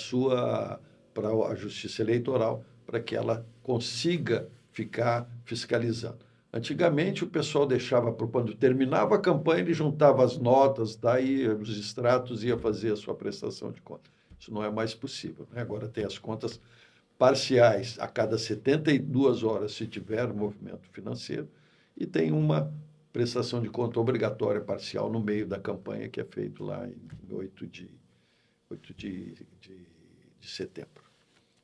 B: Justiça Eleitoral, para que ela consiga ficar fiscalizando. Antigamente, o pessoal deixava, quando terminava a campanha, ele juntava as notas, daí os extratos, ia fazer a sua prestação de contas. Isso não é mais possível, né? Agora tem as contas parciais a cada 72 horas, se tiver movimento financeiro, e tem uma prestação de conta obrigatória parcial no meio da campanha, que é feito lá em 8 de setembro.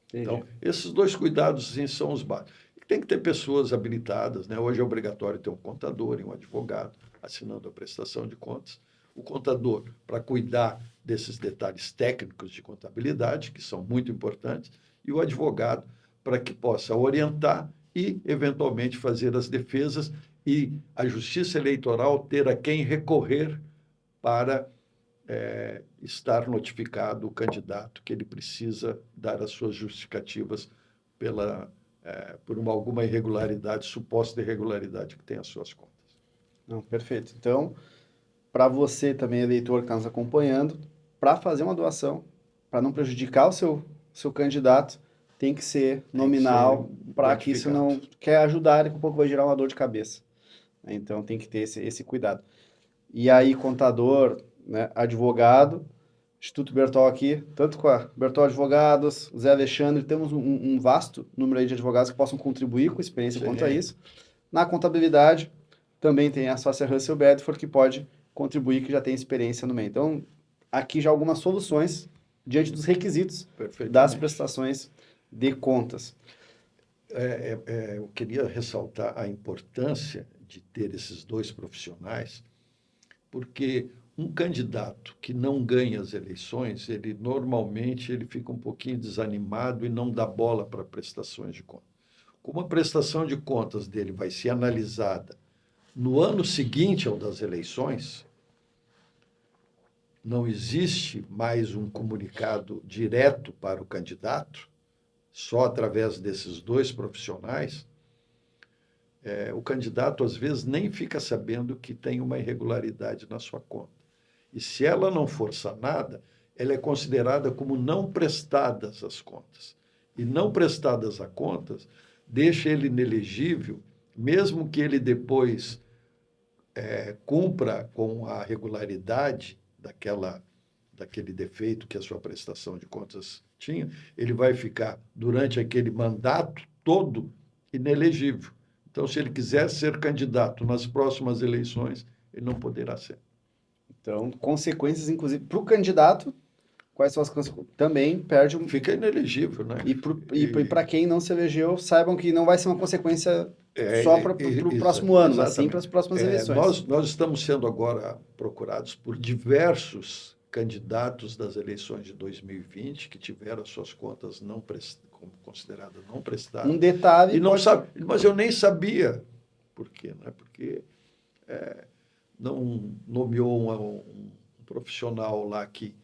B: Entendi. Então, esses dois cuidados sim, são os básicos. Tem que ter pessoas habilitadas, né? Hoje é obrigatório ter um contador e um advogado assinando a prestação de contas. O contador, para cuidar desses detalhes técnicos de contabilidade, que são muito importantes, e o advogado, para que possa orientar e, eventualmente, fazer as defesas e a Justiça Eleitoral ter a quem recorrer para estar notificado o candidato que ele precisa dar as suas justificativas por alguma irregularidade, suposta irregularidade que tem as suas contas.
A: Não, perfeito. Então, para você também, eleitor que está nos acompanhando, para fazer uma doação, para não prejudicar o seu candidato, tem que ser nominal, para que isso não quer ajudar, daqui a pouco vai gerar uma dor de cabeça. Então, tem que ter esse cuidado. E aí, contador, né, advogado, Instituto Bertol aqui, tanto com a Bertol Advogados, Zé Alexandre, temos um vasto número aí de advogados que possam contribuir com experiência quanto a isso. Na contabilidade, também tem a sócia Russell Bedford, que pode contribuir, que já tem experiência no meio. Então, aqui já algumas soluções diante dos requisitos das prestações de contas.
B: Eu queria ressaltar a importância de ter esses dois profissionais, porque um candidato que não ganha as eleições, normalmente ele fica um pouquinho desanimado e não dá bola para prestações de contas. Como a prestação de contas dele vai ser analisada no ano seguinte ao das eleições, não existe mais um comunicado direto para o candidato, só através desses dois profissionais, o candidato, às vezes, nem fica sabendo que tem uma irregularidade na sua conta. E se ela não for sanada, ela é considerada como não prestadas as contas. E não prestadas as contas deixa ele inelegível, mesmo que ele depois cumpra com a regularidade daquele defeito que a sua prestação de contas tinha, ele vai ficar, durante aquele mandato todo, inelegível. Então, se ele quiser ser candidato nas próximas eleições, ele não poderá ser.
A: Então, consequências, inclusive, para o candidato, quais são as consequências? Também perde um...
B: Fica inelegível, né?
A: E para quem não se elegeu, saibam que não vai ser uma consequência só para o próximo ano, mas sim para as próximas eleições.
B: Nós estamos sendo agora procurados por diversos candidatos das eleições de 2020 que tiveram as suas contas consideradas não prestadas.
A: Um detalhe...
B: E não sabe, mas eu nem sabia por quê, né? Porque não nomeou um profissional lá que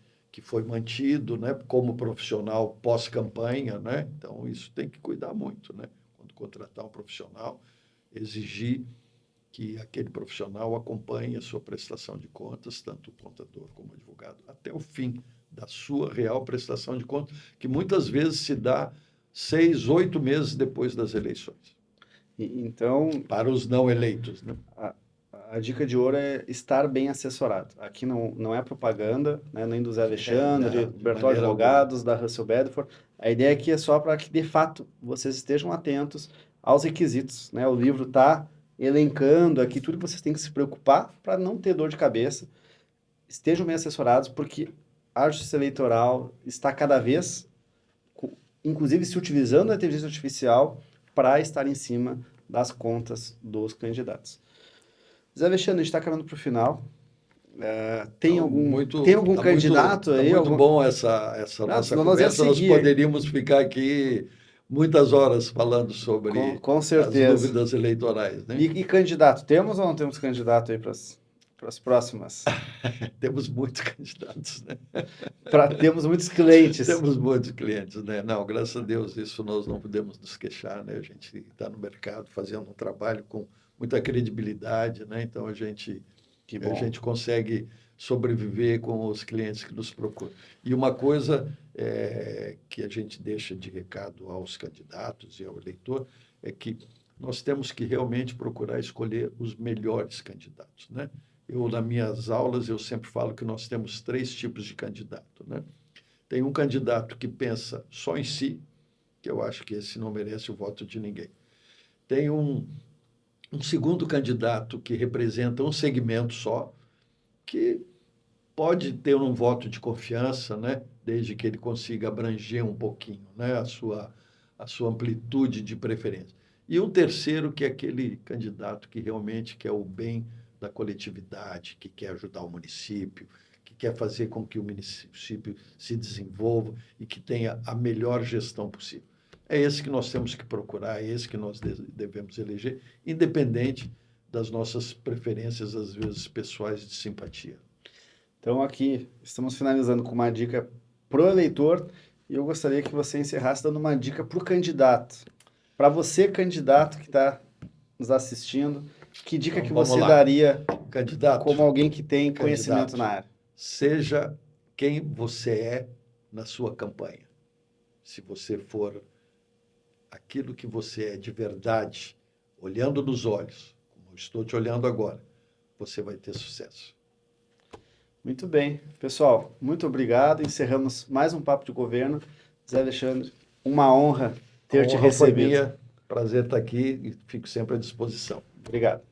B: foi mantido, né, como profissional pós-campanha, né? Então, isso tem que cuidar muito, né? Quando contratar um profissional, exigir que aquele profissional acompanhe a sua prestação de contas, tanto o contador como o advogado, até o fim da sua real prestação de contas, que muitas vezes se dá 6, 8 meses depois das eleições.
A: Então,
B: para os não eleitos, né?
A: A dica de ouro é estar bem assessorado. Aqui não é propaganda, né? Nem do Zé Alexandre, Bertol Advogados, da Russell Bedford. A ideia aqui é só para que, de fato, vocês estejam atentos aos requisitos, né? O livro está elencando aqui tudo que vocês têm que se preocupar para não ter dor de cabeça. Estejam bem assessorados, porque a Justiça Eleitoral está cada vez, inclusive, se utilizando a inteligência artificial para estar em cima das contas dos candidatos. Zé Alexandre, a gente está caminhando para o final. Tem algum candidato aí?
B: Muito bom essa nossa conversa. Nós poderíamos ficar aqui muitas horas falando sobre
A: com certeza.
B: As dúvidas eleitorais. Né?
A: E candidato? Temos ou não temos candidato aí para as próximas?
B: Temos muitos candidatos, né?
A: Temos muitos clientes.
B: Temos muitos clientes, né? Não, graças a Deus, isso nós não podemos nos queixar, né? A gente está no mercado fazendo um trabalho com muita credibilidade, né? Então a gente consegue sobreviver com os clientes que nos procuram. E uma coisa que a gente deixa de recado aos candidatos e ao eleitor é que nós temos que realmente procurar escolher os melhores candidatos, né? Nas minhas aulas, eu sempre falo que nós temos 3 tipos de candidato, né? Tem um candidato que pensa só em si, que eu acho que esse não merece o voto de ninguém. Tem um segundo candidato que representa um segmento só, que pode ter um voto de confiança, né? Desde que ele consiga abranger um pouquinho, né? a sua amplitude de preferência. E um terceiro, que é aquele candidato que realmente quer o bem da coletividade, que quer ajudar o município, que quer fazer com que o município se desenvolva e que tenha a melhor gestão possível. É esse que nós temos que procurar, é esse que nós devemos eleger, independente das nossas preferências, às vezes, pessoais de simpatia.
A: Então, aqui, estamos finalizando com uma dica para o eleitor, e eu gostaria que você encerrasse dando uma dica para o candidato. Para você, candidato que está nos assistindo, que dica que você daria
B: candidato,
A: como alguém que tem conhecimento na área?
B: Seja quem você é na sua campanha. Se você for aquilo que você é de verdade, olhando nos olhos, como eu estou te olhando agora, você vai ter sucesso.
A: Muito bem. Pessoal, muito obrigado. Encerramos mais um Papo de Governo. Zé Alexandre, uma honra ter te recebido.
B: Prazer estar aqui e fico sempre à disposição.
A: Obrigado.